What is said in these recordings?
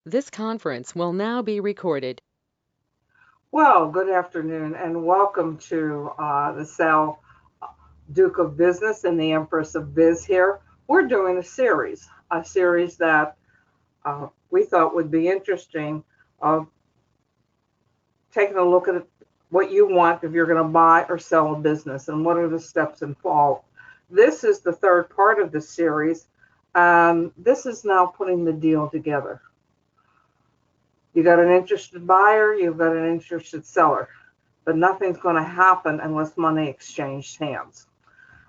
This conference will now be recorded. Well, good afternoon and welcome to the Sal Duke of Business and the Empress of Biz here. We're doing a series that we thought would be interesting of taking a look at what you want if you're going to buy or sell a business and what are the steps involved. This is the third part of the series. This is now putting the deal together. You got an interested buyer, you've got an interested seller, but nothing's going to happen unless money exchanged hands.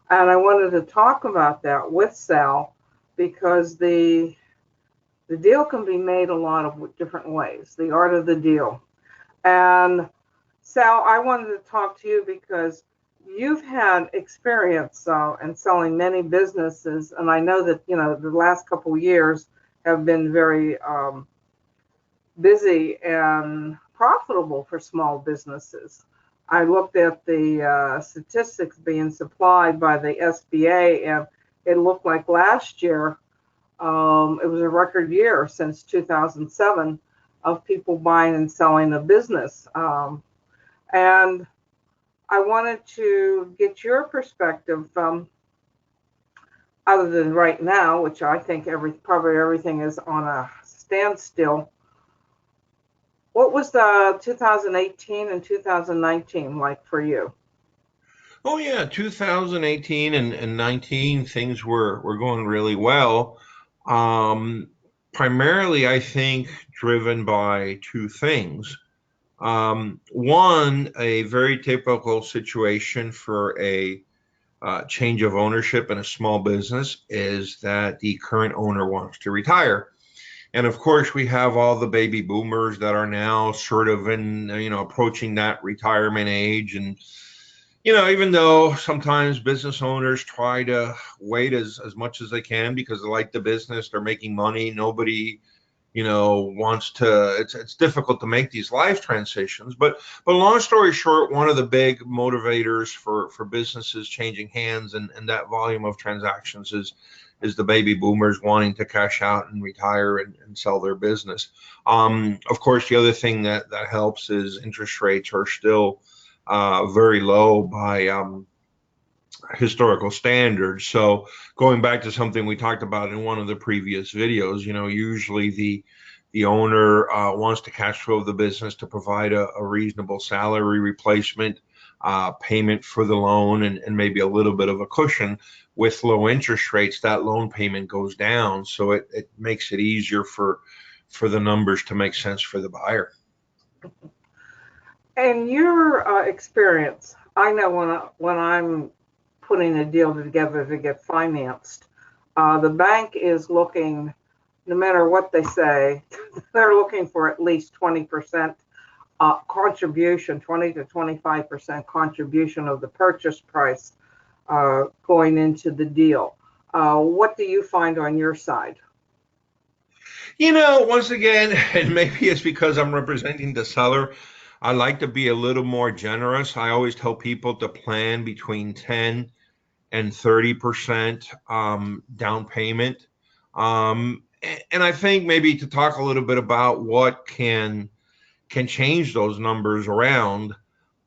And I wanted to talk about that with Sal because the deal can be made a lot of different ways, the art of the deal. And Sal, I wanted to talk to you because you've had experience in selling many businesses, and I know that the last couple of years have been very busy and profitable for small businesses. I looked at the statistics being supplied by the SBA, and it looked like last year it was a record year since 2007 of people buying and selling a business. And I wanted to get your perspective from, other than right now, which I think probably everything is on a standstill. What was the 2018 and 2019 like for you? Oh yeah, 2018 and 19 things were going really well. Um, Primarily, I think driven by two things. One, a very typical situation for a change of ownership in a small business is that the current owner wants to retire. And of course, we have all the baby boomers that are now sort of approaching that retirement age. And even though sometimes business owners try to wait as much as they can because they like the business, they're making money, nobody, wants to, it's difficult to make these life transitions. But long story short, one of the big motivators for businesses changing hands and that volume of transactions is the baby boomers wanting to cash out and retire and sell their business. Of course, the other thing that helps is interest rates are still very low by historical standards. So going back to something we talked about in one of the previous videos, usually the owner wants to cash flow the business to provide a reasonable salary replacement, payment for the loan, and maybe a little bit of a cushion. With low interest rates, that loan payment goes down, so it makes it easier for the numbers to make sense for the buyer. In your experience, I know when I'm putting a deal together to get financed, the bank is looking, no matter what they say, they're looking for at least 20% contribution, 20 to 25% contribution of the purchase price going into the deal. What do you find on your side? Once again, and maybe it's because I'm representing the seller, I like to be a little more generous. I always tell people to plan between 10 and 30% down payment. And I think maybe to talk a little bit about what can change those numbers around.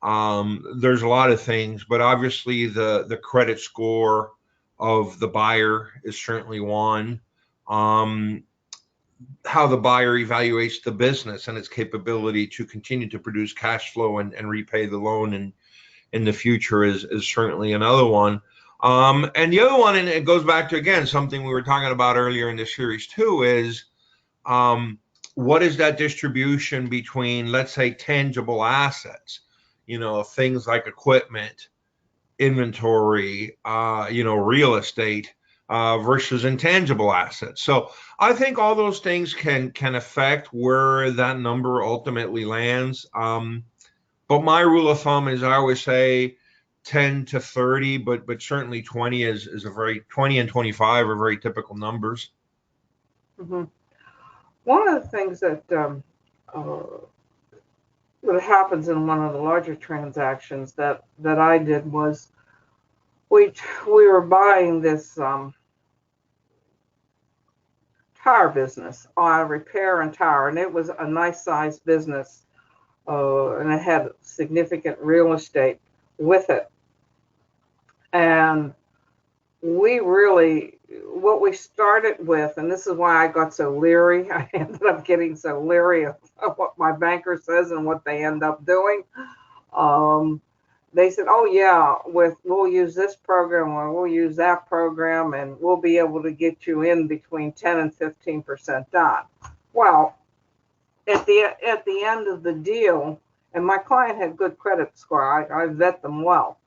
There's a lot of things, but obviously the credit score of the buyer is certainly one. Um, how the buyer evaluates the business and its capability to continue to produce cash flow and repay the loan in the future is certainly another one. And the other one, and it goes back to again something we were talking about earlier in the series too, is um, what is that distribution between, let's say, tangible assets, things like equipment, inventory, real estate, versus intangible assets. So I think all those things can affect where that number ultimately lands. But my rule of thumb is I always say 10 to 30, but certainly 20 is a very 20 and 25 are very typical numbers. Mm-hmm. One of the things uh, that happens in one of the larger transactions that I did was we we were buying this tire business, repair and tire, and it was a nice sized business, and it had significant real estate with it. And what we started with, and this is why I got so leery, I ended up getting so leery of what my banker says and what they end up doing. They said, oh yeah, we'll use this program or we'll use that program and we'll be able to get you in between 10 and 15% down. Well, at the end of the deal, and my client had good credit score, I vet them well.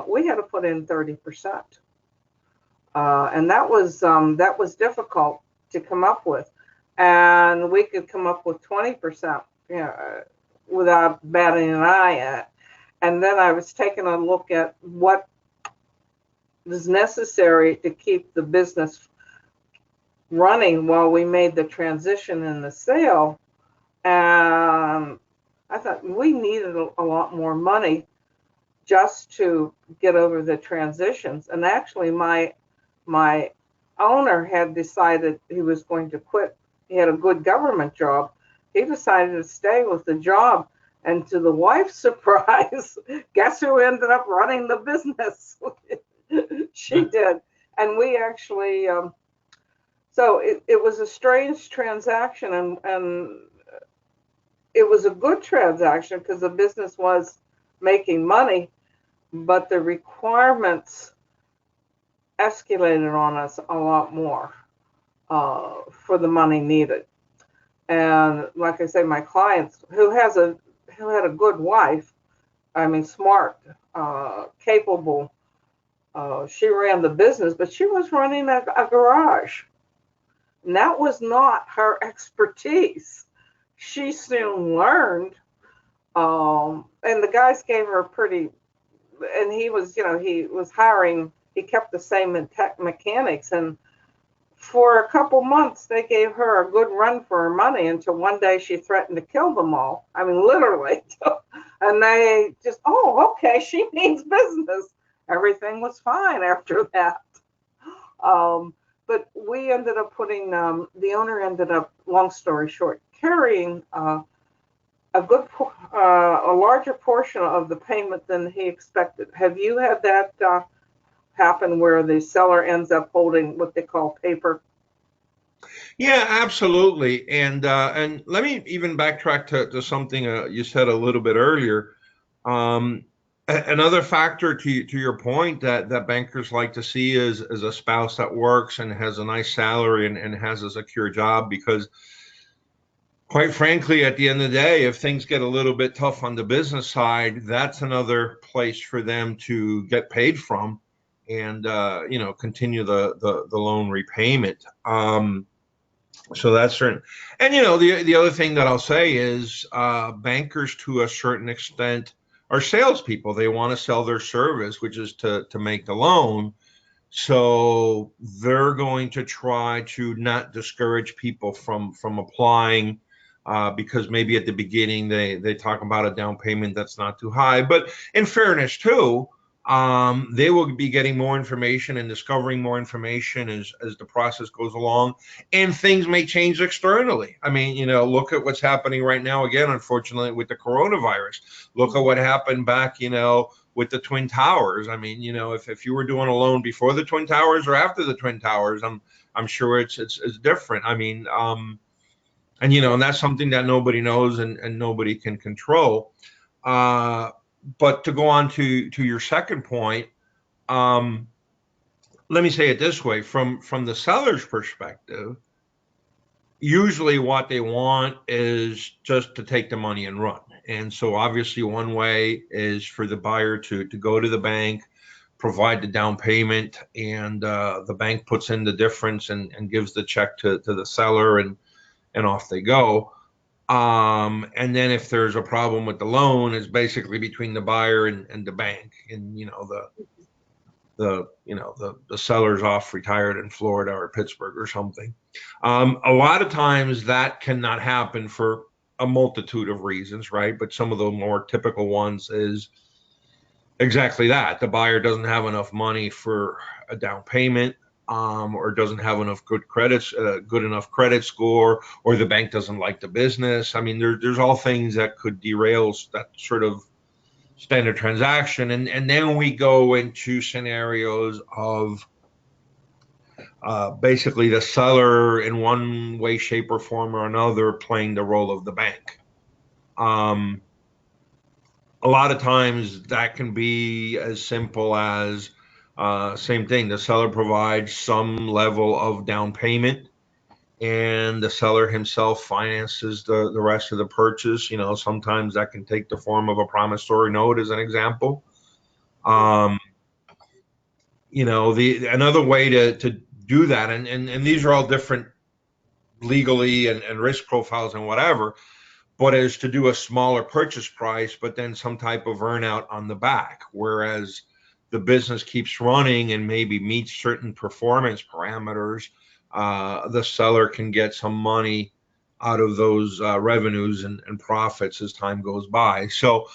We had to put in 30%. And that was difficult to come up with. And we could come up with 20%, without batting an eye at it. And then I was taking a look at what was necessary to keep the business running while we made the transition in the sale. And I thought we needed a lot more money just to get over the transitions. And actually my owner had decided he was going to quit. He had a good government job. He decided to stay with the job. And to the wife's surprise, guess who ended up running the business? She did. And we actually, so it was a strange transaction, and it was a good transaction because the business was making money, but the requirements escalated on us a lot more for the money needed. And like I say, my clients, who had a good wife, I mean, smart, capable, she ran the business, but she was running a garage. And that was not her expertise. She soon learned, and the guys gave her and he was hiring, he kept the same mechanics, and for a couple months they gave her a good run for her money until one day she threatened to kill them all. I mean, literally. And they just, oh, okay, she means business. Everything was fine after that. But we ended up putting, the owner ended up, long story short, carrying a larger portion of the payment than he expected. Have you had that happen where the seller ends up holding what they call paper? Yeah, absolutely. And let me even backtrack to something you said a little bit earlier. Another factor to your point that bankers like to see is a spouse that works and has a nice salary and has a secure job, because quite frankly, at the end of the day, if things get a little bit tough on the business side, that's another place for them to get paid from and continue the loan repayment. So that's certain. And the other thing that I'll say is bankers to a certain extent are salespeople. They want to sell their service, which is to make the loan. So they're going to try to not discourage people from applying, because maybe at the beginning they talk about a down payment that's not too high. But in fairness too, they will be getting more information and discovering more information as the process goes along, and things may change externally. I mean, look at what's happening right now again, unfortunately, with the coronavirus. Look at what happened back, with the Twin Towers. I mean, if you were doing a loan before the Twin Towers or after the Twin Towers, I'm sure it's different. I mean, and that's something that nobody knows and nobody can control. But to go on to your second point, let me say it this way: from the seller's perspective, usually what they want is just to take the money and run. And so obviously one way is for the buyer to go to the bank, provide the down payment, and the bank puts in the difference and gives the check to the seller, and off they go. And then if there's a problem with the loan, it's basically between the buyer and the bank, and the seller's off retired in Florida or Pittsburgh or something. A lot of times that cannot happen for a multitude of reasons, right? But some of the more typical ones is exactly that. The buyer doesn't have enough money for a down payment. or doesn't have enough good enough credit score, or the bank doesn't like the business. I mean, there's all things that could derail that sort of standard transaction. And then we go into scenarios of basically the seller in one way, shape, or form or another playing the role of the bank. A lot of times that can be as simple as same thing. The seller provides some level of down payment, and the seller himself finances the rest of the purchase. Sometimes that can take the form of a promissory note, as an example. Another way to do that, and these are all different legally and risk profiles and whatever, but is to do a smaller purchase price, but then some type of earnout on the back, whereas the business keeps running and maybe meets certain performance parameters, the seller can get some money out of those revenues and profits as time goes by. So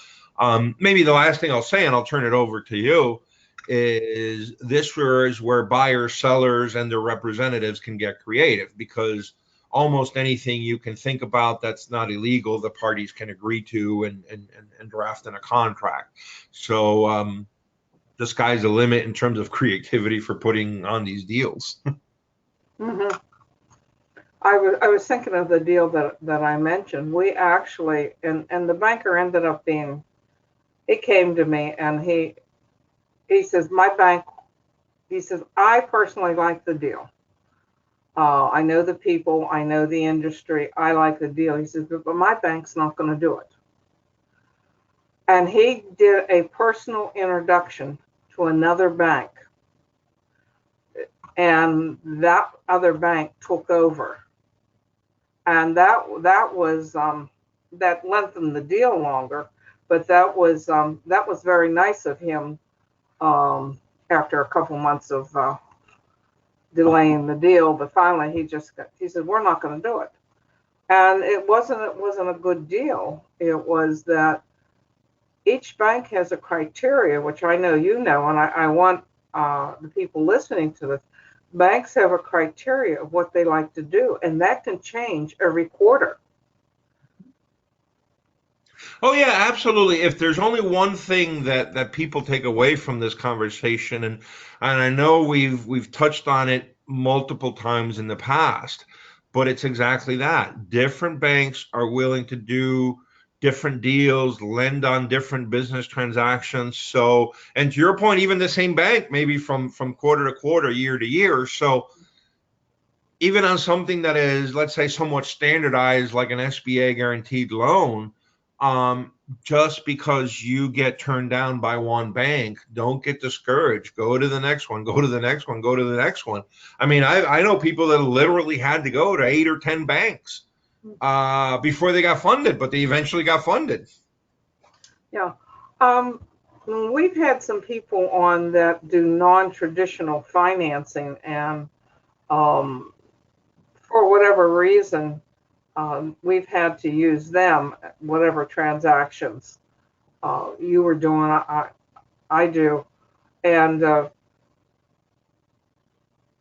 maybe the last thing I'll say, and I'll turn it over to you, is this is where buyers, sellers, and their representatives can get creative, because almost anything you can think about that's not illegal, the parties can agree to and draft in a contract. So the sky's the limit in terms of creativity for putting on these deals. Mm-hmm. I was thinking of the deal that I mentioned. We actually, and the banker ended up being, he came to me and he says, I personally like the deal. I know the people, I know the industry, I like the deal. He says, but my bank's not going to do it. And he did a personal introduction to another bank. And that other bank took over. And that was that lengthened the deal longer, but that was very nice of him after a couple months of delaying the deal. But finally he said, we're not going to do it. And it wasn't a good deal. It was that each bank has a criteria, which I know you know, and I want the people listening to this. Banks have a criteria of what they like to do, and that can change every quarter. Oh yeah, absolutely. If there's only one thing that people take away from this conversation, and I know we've touched on it multiple times in the past, but it's exactly that. Different banks are willing to do different deals, lend on different business transactions. So, and to your point, even the same bank, maybe from quarter to quarter, year to year. So even on something that is, let's say, somewhat standardized, like an SBA guaranteed loan, just because you get turned down by one bank, don't get discouraged. Go to the next one, go to the next one, go to the next one. I mean, I know people that literally had to go to 8 or 10 banks before they got funded, but they eventually got funded. Yeah. We've had some people on that do non-traditional financing, and for whatever reason, we've had to use them, whatever transactions you were doing, I do. And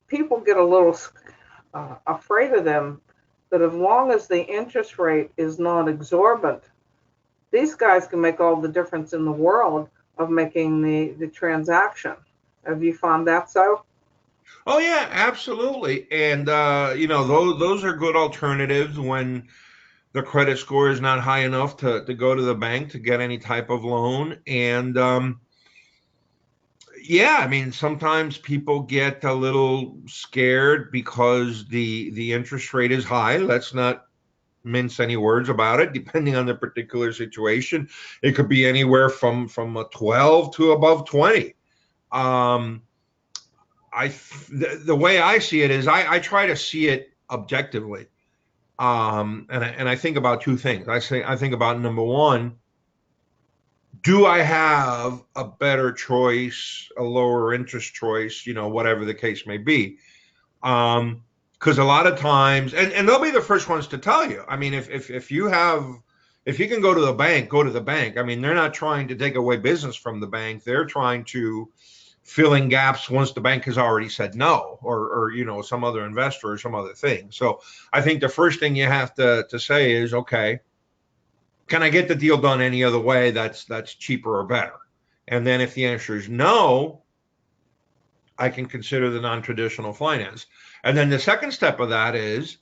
people get a little afraid of them, but as long as the interest rate is not exorbitant, these guys can make all the difference in the world of making the transaction. Have you found that so? Oh yeah, absolutely. And those are good alternatives when the credit score is not high enough to go to the bank to get any type of loan. And yeah, I mean, sometimes people get a little scared because the interest rate is high. Let's not mince any words about it. Depending on the particular situation, it could be anywhere from a 12 to above 20. Um, the way I see it is I try to see it objectively. And I think about two things. I think about, number one, do I have a better choice, a lower interest choice, whatever the case may be? Because a lot of times, and they'll be the first ones to tell you. I mean, if you can go to the bank, go to the bank. I mean, they're not trying to take away business from the bank. They're trying to filling gaps once the bank has already said no, or some other investor or some other thing. So I think the first thing you have to say is, okay, can I get the deal done any other way that's cheaper or better? And then if the answer is no, I can consider the non-traditional finance. And then the second step of that is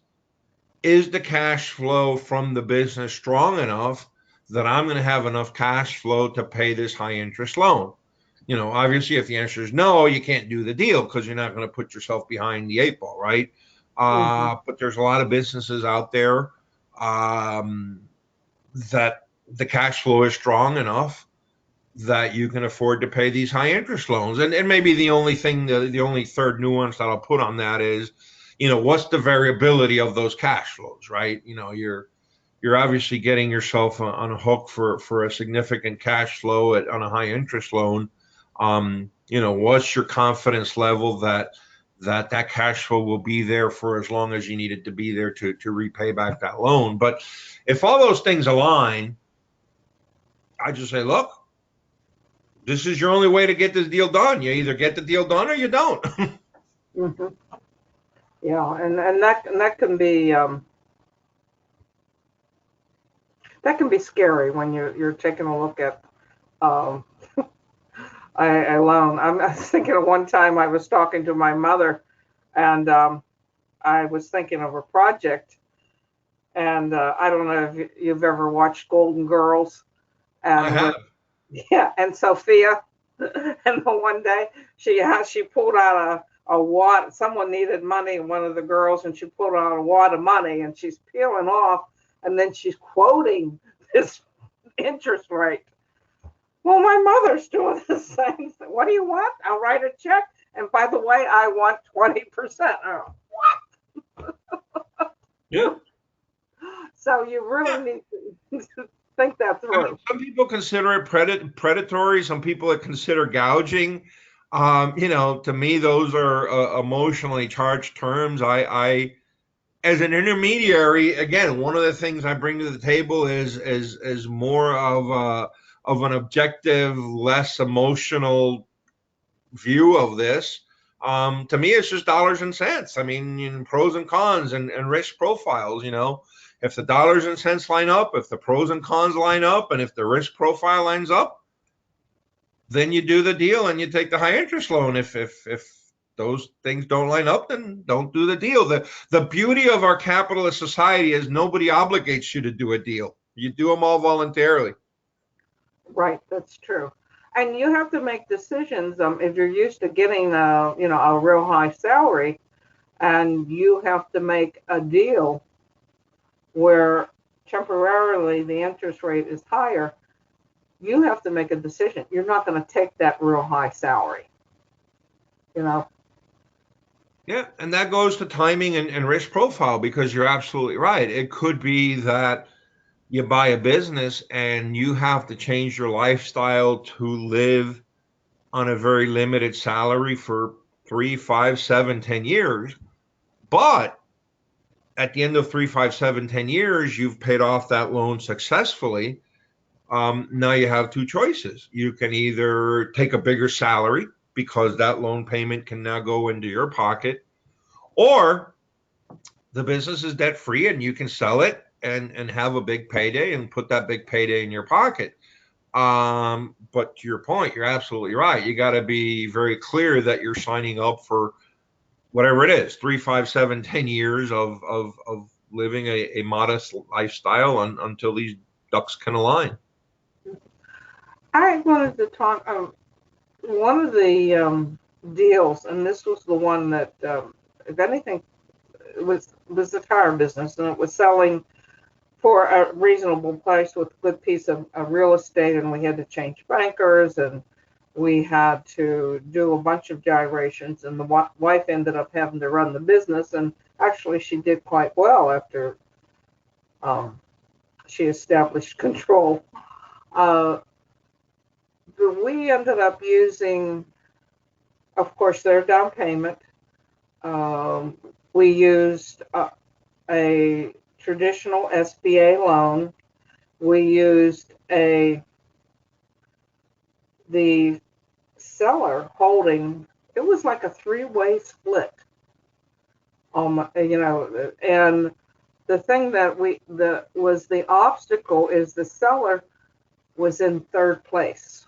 the cash flow from the business strong enough that I'm going to have enough cash flow to pay this high interest loan? Obviously, if the answer is no, you can't do the deal because you're not going to put yourself behind the eight ball, right? But there's a lot of businesses out there that the cash flow is strong enough that you can afford to pay these high interest loans. And maybe the only thing, the only third nuance that I'll put on that is, what's the variability of those cash flows, right? You're obviously getting yourself on a hook for a significant cash flow on a high interest loan. What's your confidence level that cash flow will be there for as long as you need it to be there to repay back that loan? But if all those things align, I just say, look, this is your only way to get this deal done. You either get the deal done or you don't. Mm-hmm. Yeah, and that can be scary when you're taking a look at a loan. I was thinking of one time I was talking to my mother, and I was thinking of a project, and I don't know if you've ever watched Golden Girls. And I have. Yeah, and Sophia, and one day she pulled out a wad. Someone needed money, one of the girls, and she pulled out a wad of money, and she's peeling off, and then she's quoting this interest rate. Well, my mother's doing the same thing. What do you want? I'll write a check, and by the way, I want 20%. What? Yeah. So you really need to think that through. Some people consider it predatory. Some people consider gouging. To me, those are emotionally charged terms. I, as an intermediary, again, one of the things I bring to the table is more of an objective, less emotional view of this. To me, it's just dollars and cents. I mean, pros and cons and risk profiles. If the dollars and cents line up, if the pros and cons line up, and if the risk profile lines up, then you do the deal and you take the high interest loan. If those things don't line up, then don't do the deal. The beauty of our capitalist society is nobody obligates you to do a deal. You do them all voluntarily. Right, that's true. And you have to make decisions. If you're used to getting a real high salary, and you have to make a deal where temporarily the interest rate is higher, you have to make a decision. You're not going to take that real high salary. Yeah, and that goes to timing and risk profile, because you're absolutely right. It could be that you buy a business and you have to change your lifestyle to live on a very limited salary for 3, 5, 7, 10 years. But at the end of 3, 5, 7, 10 years, you've paid off that loan successfully. Now you have two choices. You can either take a bigger salary because that loan payment can now go into your pocket, or the business is debt free and you can sell it and have a big payday and put that big payday in your pocket. But to your point, you're absolutely right. You got to be very clear that you're signing up for whatever it is, 3, 5, 7, 10 years of living a modest lifestyle until these ducks can align. I wanted to talk. One of the deals, and this was the one that, if anything, was the tire business, and it was selling for a reasonable price with a good piece of real estate, and we had to change bankers, and we had to do a bunch of gyrations, and the wife ended up having to run the business, and actually she did quite well after she established control. We ended up using, of course, their down payment. We used a traditional SBA loan. We used the seller holding, it was like a three-way split. And the thing that was the obstacle is the seller was in third place.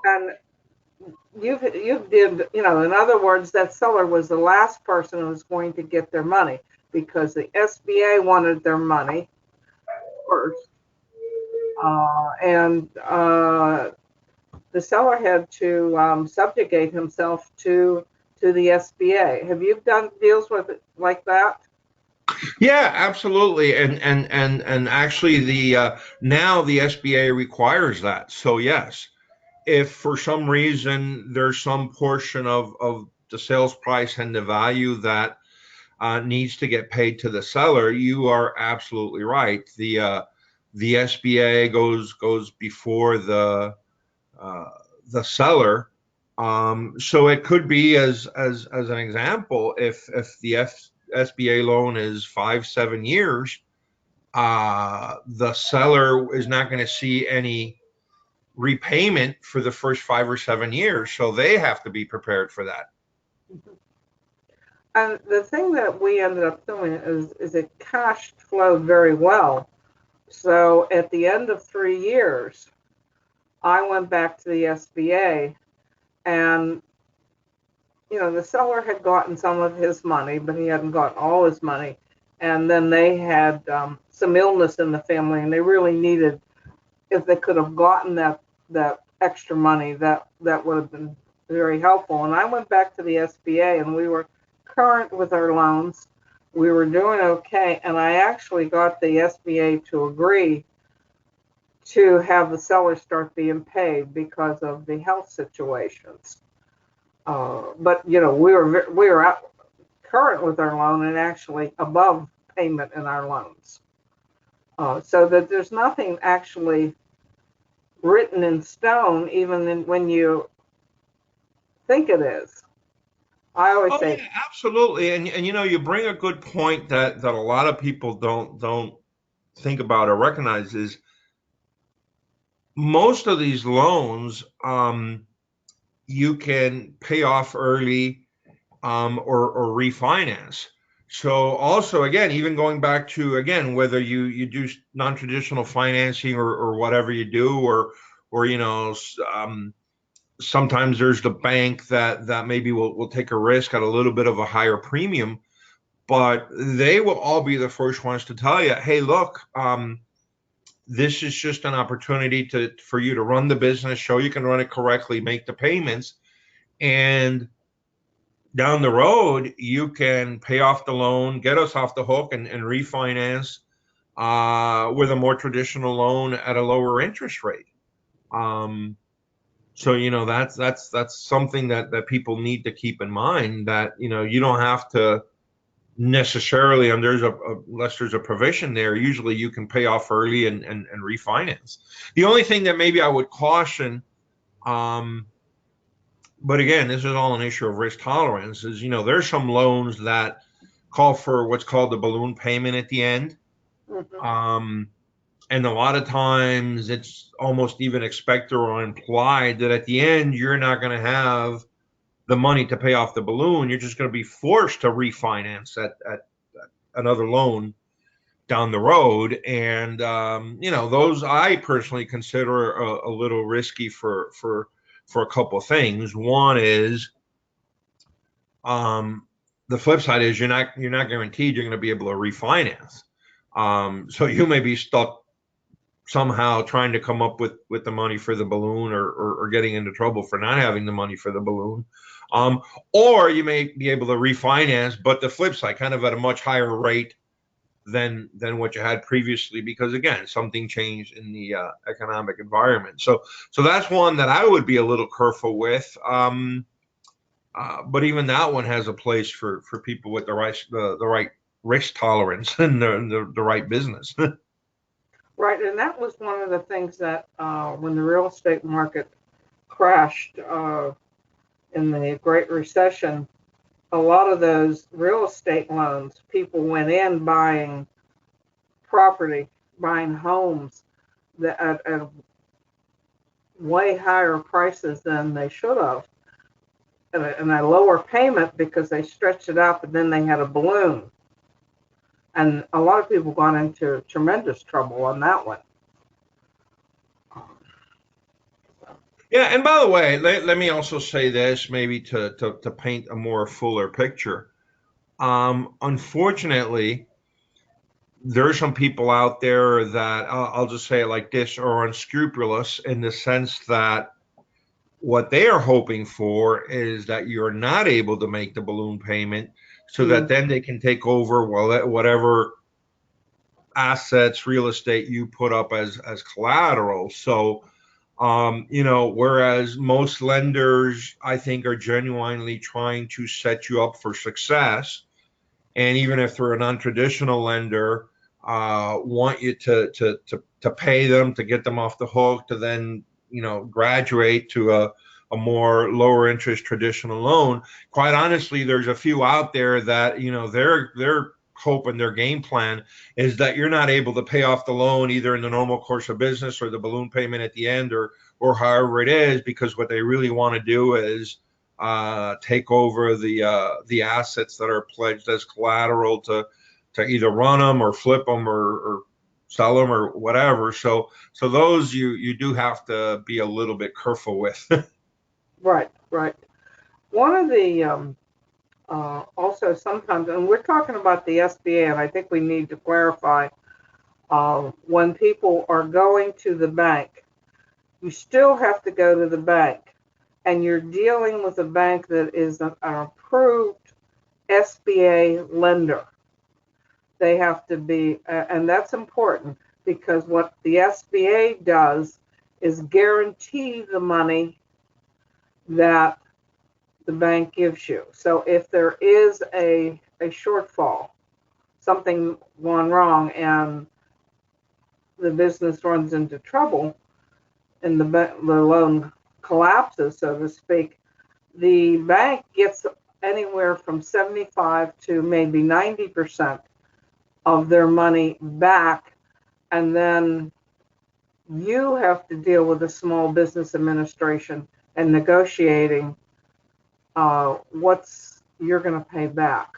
And you did, in other words, that seller was the last person who was going to get their money because the SBA wanted their money first. And the seller had to subjugate himself to the SBA. Have you done deals with it like that? Yeah, absolutely. And actually now the SBA requires that. So yes, if for some reason there's some portion of the sales price and the value that needs to get paid to the seller, you are absolutely right. The SBA goes before the seller. So it could be as an example, if the SBA loan is 5-7 years, the seller is not going to see any repayment for the first 5 or 7 years, so they have to be prepared for that. And the thing that we ended up doing is it cash flowed very well. So at the end of 3 years, I went back to the SBA, and the seller had gotten some of his money, but he hadn't gotten all his money. And then they had some illness in the family, and they really needed, if they could have gotten that extra money, that would have been very helpful. And I went back to the SBA, and we were current with our loans. We were doing okay, and I actually got the SBA to agree to have the seller start being paid because of the health situations. But we were out current with our loan and actually above payment in our loans. So that there's nothing actually written in stone, even when you think it is. I always say, Yeah, absolutely. And you bring a good point that a lot of people don't think about or recognize is most of these loans you can pay off early or refinance. So also, again, even going back to, again, whether you do non-traditional financing or whatever you do, or sometimes there's the bank that maybe will take a risk at a little bit of a higher premium, but they will all be the first ones to tell you, hey, look, this is just an opportunity for you to run the business, show you can run it correctly, make the payments, and down the road you can pay off the loan, get us off the hook, and refinance with a more traditional loan at a lower interest rate. So that's something that people need to keep in mind, that you don't have to necessarily, and unless there's a provision there, usually you can pay off early and refinance. The only thing that maybe I would caution, but again, this is all an issue of risk tolerance, is there's some loans that call for what's called the balloon payment at the end. mm-hmm. And a lot of times it's almost even expected or implied that at the end you're not going to have the money to pay off the balloon. You're just going to be forced to refinance at another loan down the road. And those I personally consider a little risky for a couple of things. One is the flip side is you're not guaranteed you're going to be able to refinance. So you may be stuck somehow trying to come up with the money for the balloon, or getting into trouble for not having the money for the balloon. Or you may be able to refinance, but the flip side, kind of at a much higher rate than what you had previously, because again, something changed in the economic environment. So that's one that I would be a little careful with. But even that one has a place for people with the right risk tolerance and the right business. Right, and that was one of the things that when the real estate market crashed in the Great Recession, a lot of those real estate loans, people went in buying property, buying homes at way higher prices than they should have, and a lower payment because they stretched it out, but then they had a balloon. And a lot of people got into tremendous trouble on that one. Yeah, and by the way, let me also say this, maybe to paint a more fuller picture. Unfortunately, there are some people out there that I'll just say it like this, are unscrupulous in the sense that what they are hoping for is that you're not able to make the balloon payment so that then they can take over whatever assets, real estate you put up as collateral. So, whereas most lenders, I think, are genuinely trying to set you up for success, and even if they're a non-traditional lender, want you to pay them to get them off the hook to then graduate to a more lower interest traditional loan. Quite honestly, there's a few out there that their hope and their game plan is that you're not able to pay off the loan either in the normal course of business or the balloon payment at the end, or however it is, because what they really want to do is take over the assets that are pledged as collateral to either run them or flip them or sell them or whatever. So those you do have to be a little bit careful with. Right, right. One of the also sometimes, and we're talking about the SBA, and I think we need to clarify when people are going to the bank, you still have to go to the bank, and you're dealing with a bank that is an approved SBA lender. They have to be, and that's important because what the SBA does is guarantee the money that the bank gives you. So if there is a shortfall, something gone wrong, and the business runs into trouble and the loan collapses, so to speak, the bank gets anywhere from 75 to maybe 90% of their money back, and then you have to deal with the Small Business Administration and negotiating what's you're going to pay back.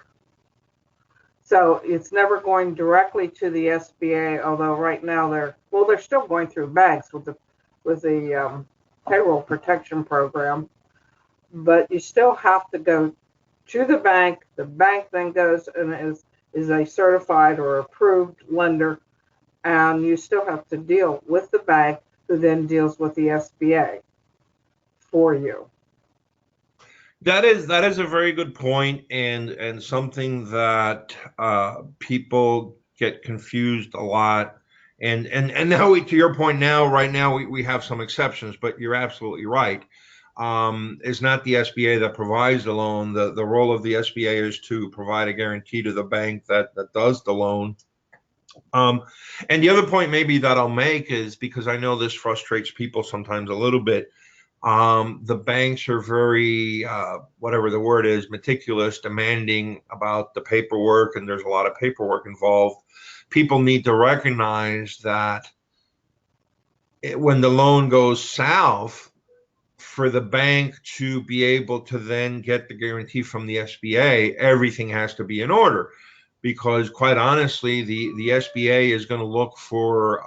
So it's never going directly to the SBA, although right now they're still going through banks with the payroll protection program, but you still have to go to the bank. The bank then goes and is a certified or approved lender, and you still have to deal with the bank, who then deals with the SBA for you. That is a very good point, and something that people get confused a lot. And now to your point, right now we have some exceptions, but you're absolutely right. It's not the SBA that provides the loan. The role of the SBA is to provide a guarantee to the bank that does the loan. And the other point maybe that I'll make is, because I know this frustrates people sometimes a little bit, the banks are very, whatever the word is, meticulous, demanding about the paperwork, and there's a lot of paperwork involved. People need to recognize that when the loan goes south, for the bank to be able to then get the guarantee from the SBA, everything has to be in order. Because quite honestly, the SBA is going to look for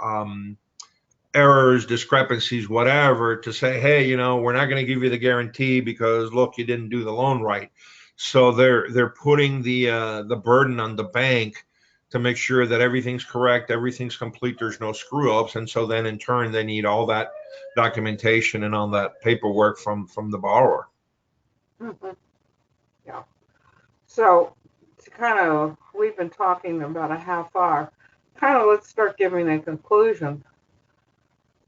errors, discrepancies, whatever, to say, hey, we're not going to give you the guarantee because look, you didn't do the loan right. So they're putting the burden on the bank to make sure that everything's correct, everything's complete, there's no screw ups, and so then in turn they need all that documentation and all that paperwork from the borrower. Mm-hmm. Yeah. So to kind of, we've been talking about a half hour. Kind of let's start giving a conclusion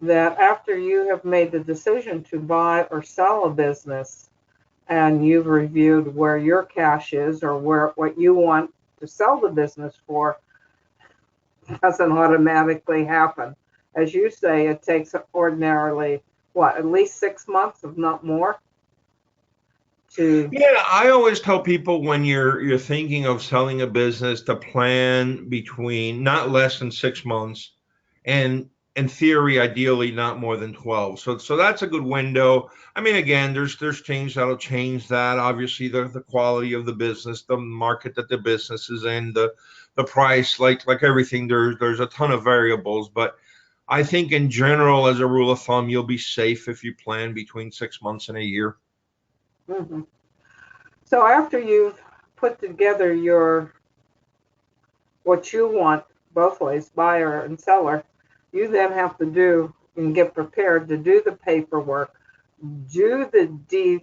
that after you have made the decision to buy or sell a business, and you've reviewed where your cash is or what you want to sell the business for, doesn't automatically happen. As you say, it takes ordinarily at least 6 months, if not more. Yeah, I always tell people when you're thinking of selling a business to plan between not less than 6 months, and in theory, ideally not more than 12. So that's a good window. I mean, again, there's change that'll change that. Obviously, the quality of the business, the market that the business is in, the price, like everything, there's a ton of variables. But I think in general, as a rule of thumb, you'll be safe if you plan between 6 months and a year. Hmm. So after you've put together what you want, both ways, buyer and seller, you then have to do and get prepared to do the paperwork, do the due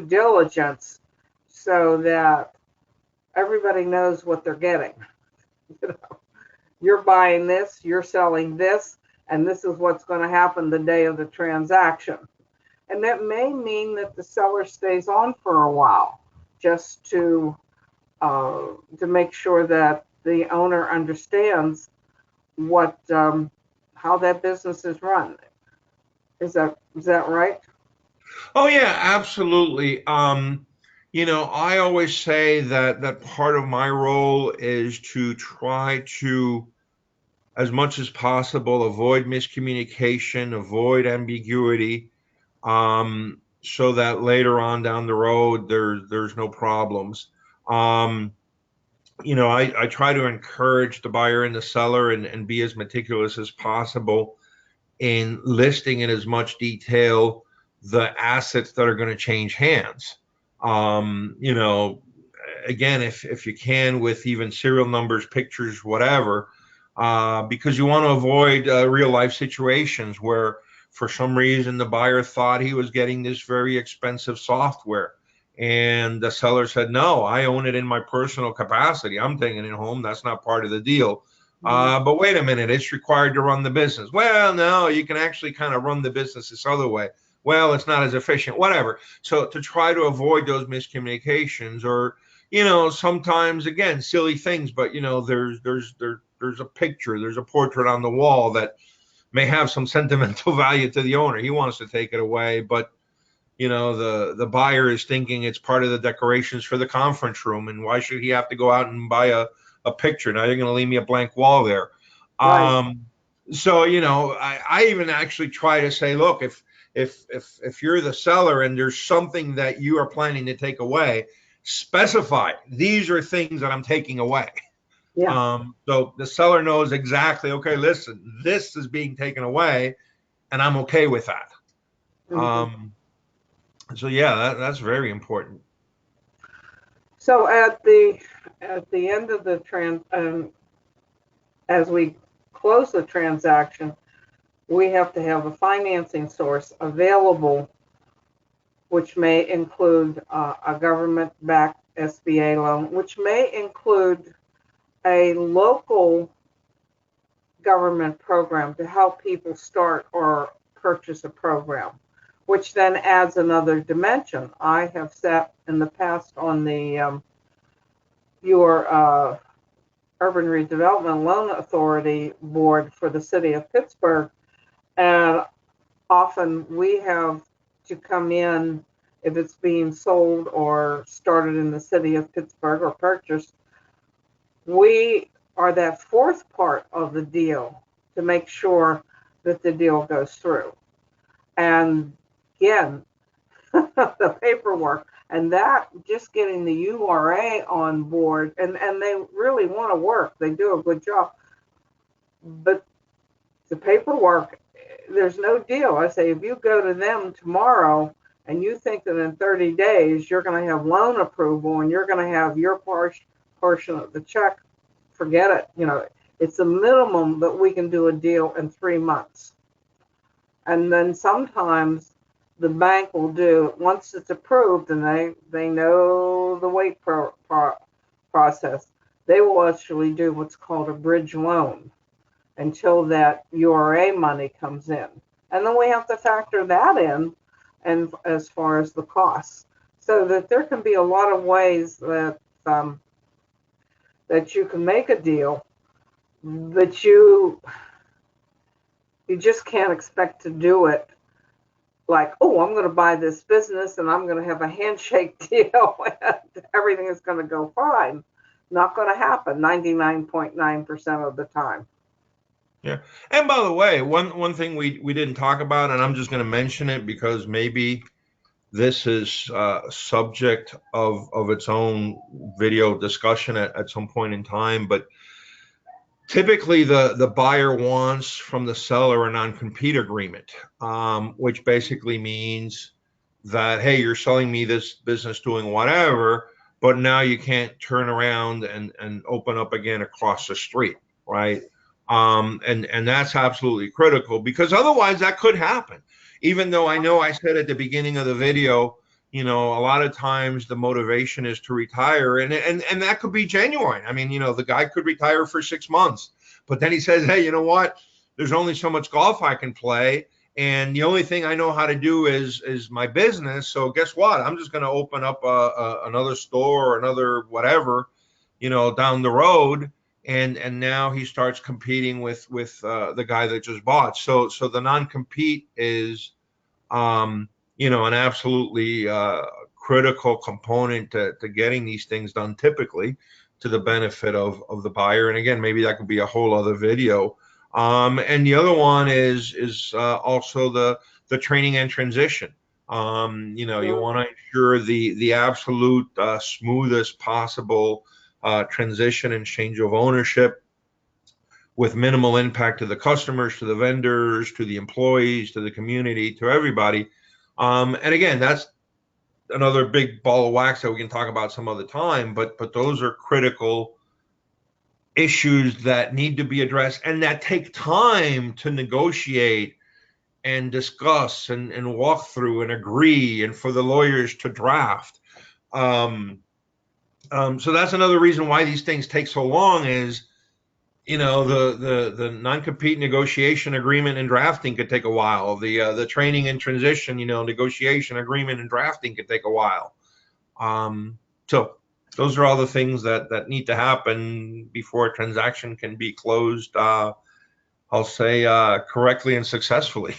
diligence, so that everybody knows what they're getting. You know, you're buying this, you're selling this, and this is what's going to happen the day of the transaction. And that may mean that the seller stays on for a while, just to make sure that the owner understands what how that business is run. Is that right? Oh yeah, absolutely. I always say that part of my role is to try to, as much as possible, avoid miscommunication, avoid ambiguity, so that later on down the road there's no problems. Um, I try to encourage the buyer and the seller and be as meticulous as possible in listing in as much detail the assets that are going to change hands. Um, you know, Again, if you can, with even serial numbers, pictures, whatever, because you want to avoid real life situations where, for some reason, the buyer thought he was getting this very expensive software. And the seller said, no, I own it in my personal capacity. I'm taking it home. That's not part of the deal. Mhm. But wait a minute, it's required to run the business. Well, no, you can actually kind of run the business this other way. Well, it's not as efficient, whatever. So to try to avoid those miscommunications, or sometimes, again, silly things, but there's a picture, there's a portrait on the wall that may have some sentimental value to the owner. He wants to take it away, but the buyer is thinking it's part of the decorations for the conference room, and why should he have to go out and buy a picture? Now you're going to leave me a blank wall there. Right. So I even actually try to say, look, if you're the seller and there's something that you are planning to take away, specify these are things that I'm taking away. Yeah. So the seller knows exactly, okay, listen, this is being taken away, and I'm okay with that. Hmm. So yeah, that's very important. So at the end of the as we close the transaction, we have to have a financing source available, which may include a government-backed SBA loan, which may include a local government program to help people start or purchase a program, which then adds another dimension. I have sat in the past on the your Urban Redevelopment Loan Authority board for the city of Pittsburgh, and often we have to come in, if it's being sold or started in the city of Pittsburgh or purchased, we are that fourth part of the deal to make sure that the deal goes through. And again, the paperwork and that, just getting the URA on board, and they really want to work, they do a good job, but the paperwork, there's no deal. I say, if you go to them tomorrow and you think that in 30 days you're going to have loan approval and you're going to have your portion of the check, forget it. It's a minimum that we can do a deal in 3 months. And then sometimes the bank will do, once it's approved and they know the wait process, they will actually do what's called a bridge loan until that URA money comes in. And then we have to factor that in, and as far as the costs. So that there can be a lot of ways that you can make a deal, but you just can't expect to do it like, oh, I'm going to buy this business and I'm going to have a handshake deal and everything is going to go fine. Not going to happen 99.9% of the time. Yeah. And by the way, one thing we didn't talk about, and I'm just going to mention it because maybe this is subject of its own video discussion at some point in time, but typically the buyer wants from the seller a non-compete agreement, which basically means that, hey, you're selling me this business doing whatever, but now you can't turn around and open up again across the street, right? And that's absolutely critical because otherwise that could happen. Even though I know I said at the beginning of the video, a lot of times the motivation is to retire, and that could be genuine. I mean, the guy could retire for 6 months, but then he says, hey, you know what? There's only so much golf I can play, and the only thing I know how to do is my business. So guess what? I'm just going to open up another store or another whatever, down the road. And now he starts competing with the guy that just bought. So the non-compete is an absolutely critical component to getting these things done, typically to the benefit of the buyer. And again, maybe that could be a whole other video. And the other one is also the training and transition. You want to ensure the absolute smoothest possible transition and change of ownership with minimal impact to the customers, to the vendors, to the employees, to the community, to everybody. And again, that's another big ball of wax that we can talk about some other time. But those are critical issues that need to be addressed and that take time to negotiate and discuss and walk through and agree, and for the lawyers to draft. So that's another reason why these things take so long is, the non-compete negotiation agreement and drafting could take a while. The training and transition, negotiation agreement and drafting could take a while. So those are all the things that need to happen before a transaction can be closed. I'll say correctly and successfully.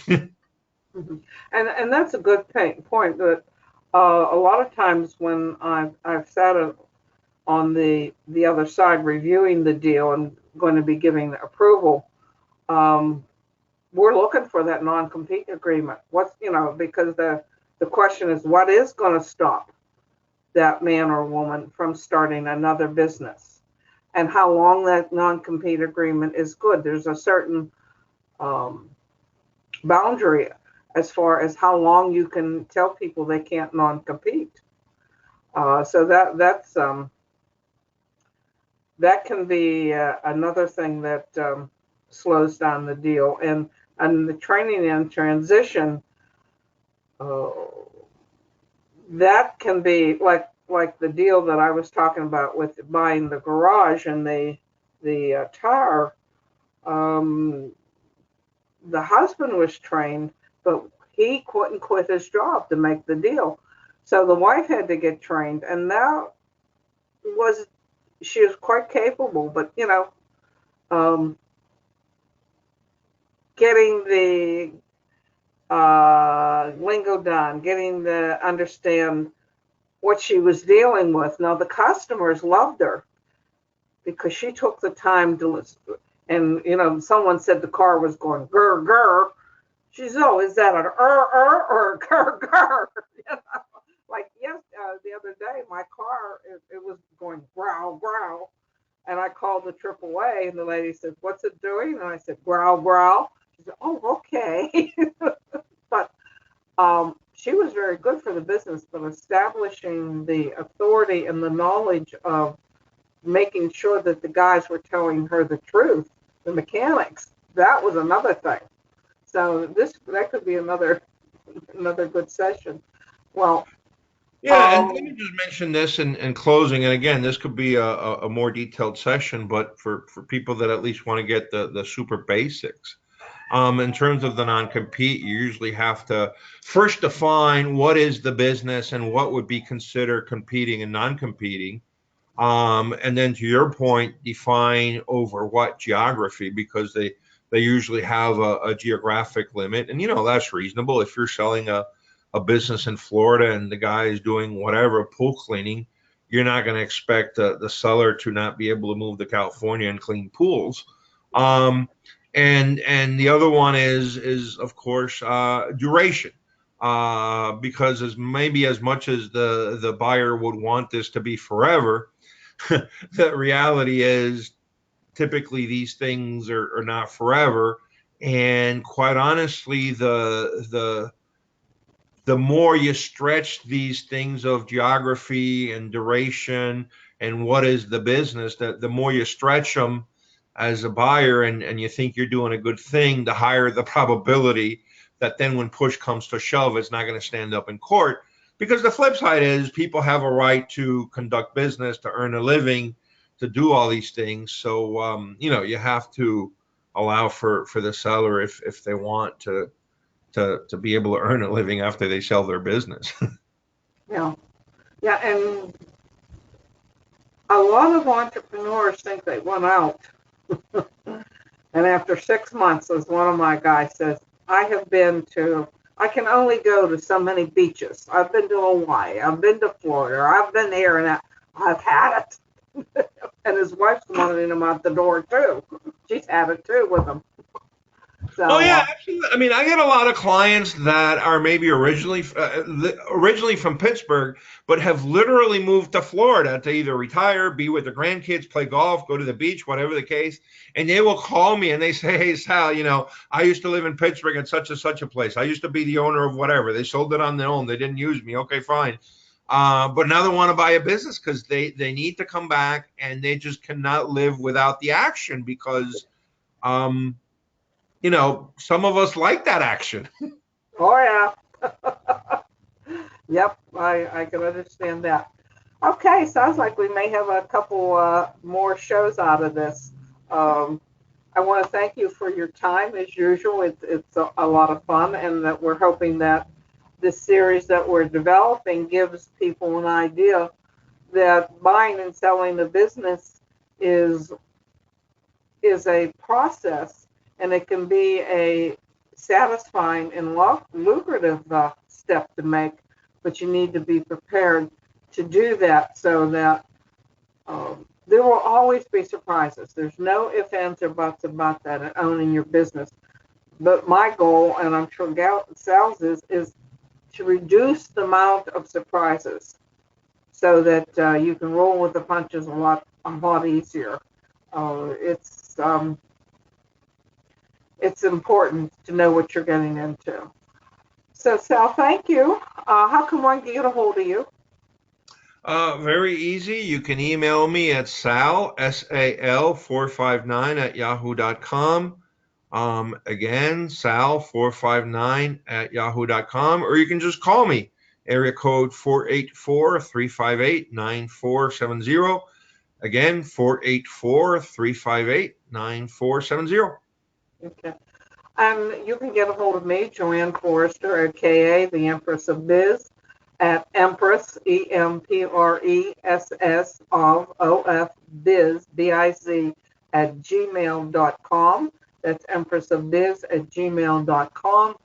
Mhm. And that's a good point. That a lot of times when I've sat on the other side reviewing the deal and going to be giving the approval, we're looking for that non-compete agreement. Because the question is, what is going to stop that man or woman from starting another business, and how long that non-compete agreement is good. There's a certain boundary as far as how long you can tell people they can't non-compete. So that can be another thing that slows down the deal. And the training and transition, uh, that can be like the deal that I was talking about with buying the garage and the tire. Um, the husband was trained, but he couldn't quit his job to make the deal. So the wife had to get trained, and she was quite capable, but um, getting the lingo done, getting the understand what she was dealing with. Now the customers loved her because she took the time to listen. And someone said the car was going grr grr. She said, "Oh, is that an or a grr grr?" Like yes, the other day my car it was going growl growl, and I called the AAA, and the lady said, "What's it doing?" And I said, "Growl growl." She said, "Oh, okay." But she was very good for the business, but establishing the authority and the knowledge of making sure that the guys were telling her the truth, the mechanics, that was another thing. So that could be another good session. Well, Yeah, and let me just mention this in closing. And again, this could be a more detailed session, but for people that at least want to get the super basics. In terms of the non-compete, you usually have to first define what is the business and what would be considered competing and non-competing. And then to your point, define over what geography, because they usually have a geographic limit. And, that's reasonable. If you're selling a business in Florida and the guy is doing whatever, pool cleaning, you're not going to expect the seller to not be able to move to California and clean pools. Um, And the other one is of course duration, because as much as the buyer would want this to be forever, the reality is typically these things are not forever. And quite honestly, the more you stretch these things of geography and duration and what is the business, the more you stretch them as a buyer, and you think you're doing a good thing, the higher the probability that then when push comes to shove, it's not going to stand up in court. Because the flip side is people have a right to conduct business, to earn a living, to do all these things. So, you have to allow for the seller, if they want to be able to earn a living after they sell their business. Yeah. Yeah. And a lot of entrepreneurs think they went out. And after 6 months, as one of my guys says, I can only go to so many beaches. I've been to Hawaii. I've been to Florida. I've been here and that. I've had it. And his wife's wanting him out the door, too. She's had it, too, with him. Oh So, yeah, absolutely. I mean, I get a lot of clients that are maybe originally from Pittsburgh, but have literally moved to Florida to either retire, be with their grandkids, play golf, go to the beach, whatever the case. And they will call me and they say, "Hey Sal, I used to live in Pittsburgh at such and such a place. I used to be the owner of whatever. They sold it on their own. They didn't use me. Okay, fine. But now they want to buy a business because they need to come back and they just cannot live without the action because." Um, some of us like that action. oh, yeah. Yep, I can understand that. Okay, sounds like we may have a couple more shows out of this. Um, I want to thank you for your time as usual. It's a lot of fun, and that we're hoping that this series that we're developing gives people an idea that buying and selling a business is a process, and it can be a satisfying and lucrative step to make, but you need to be prepared to do that so that there will always be surprises. There's no ifs, ands, or buts about that in owning your business. But my goal, and I'm sure Sal's is to reduce the amount of surprises so that you can roll with the punches a lot easier. It's important to know what you're getting into. So, Sal, thank you. How can one get a hold of you? Very easy. You can email me at sal 459 at yahoo.com. Again, sal 459 at yahoo.com, or you can just call me, area code 484-358-9470. Again, 484-358-9470. Okay. And you can get a hold of me, JoAnn Forrester, aka the Empress of Biz, at Empress, EMPRESS of Biz, BIZ, at gmail.com. That's Empress of Biz at gmail.com.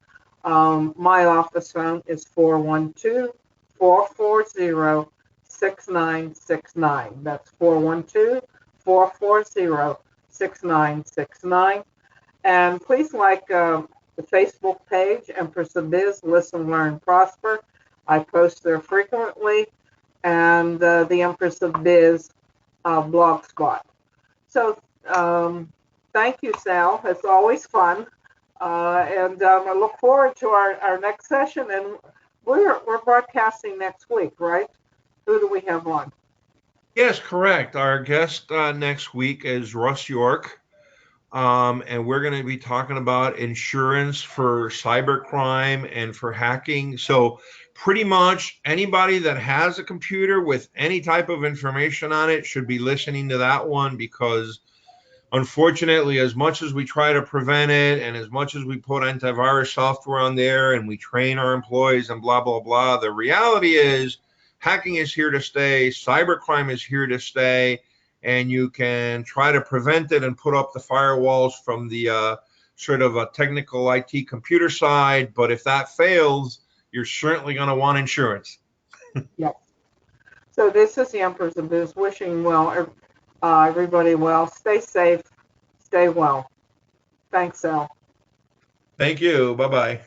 My office phone is 412-440-6969. That's 412-440-6969. And please like the Facebook page, Empress of Biz, Listen, Learn, Prosper. I post there frequently. And the Empress of Biz blog spot. So thank you, Sal. It's always fun. And I look forward to our next session. And we're broadcasting next week, right? Who do we have on? Yes, correct. Our guest next week is Russ York. And we're going to be talking about insurance for cybercrime and for hacking. So pretty much anybody that has a computer with any type of information on it should be listening to that one, because unfortunately, as much as we try to prevent it and as much as we put antivirus software on there and we train our employees and blah, blah, blah, the reality is hacking is here to stay. Cybercrime is here to stay. And you can try to prevent it and put up the firewalls from the sort of a technical IT computer side. But if that fails, you're certainly going to want insurance. Yes. So this is the Empress of Biz wishing everybody well. Stay safe. Stay well. Thanks, Sal. Thank you. Bye-bye.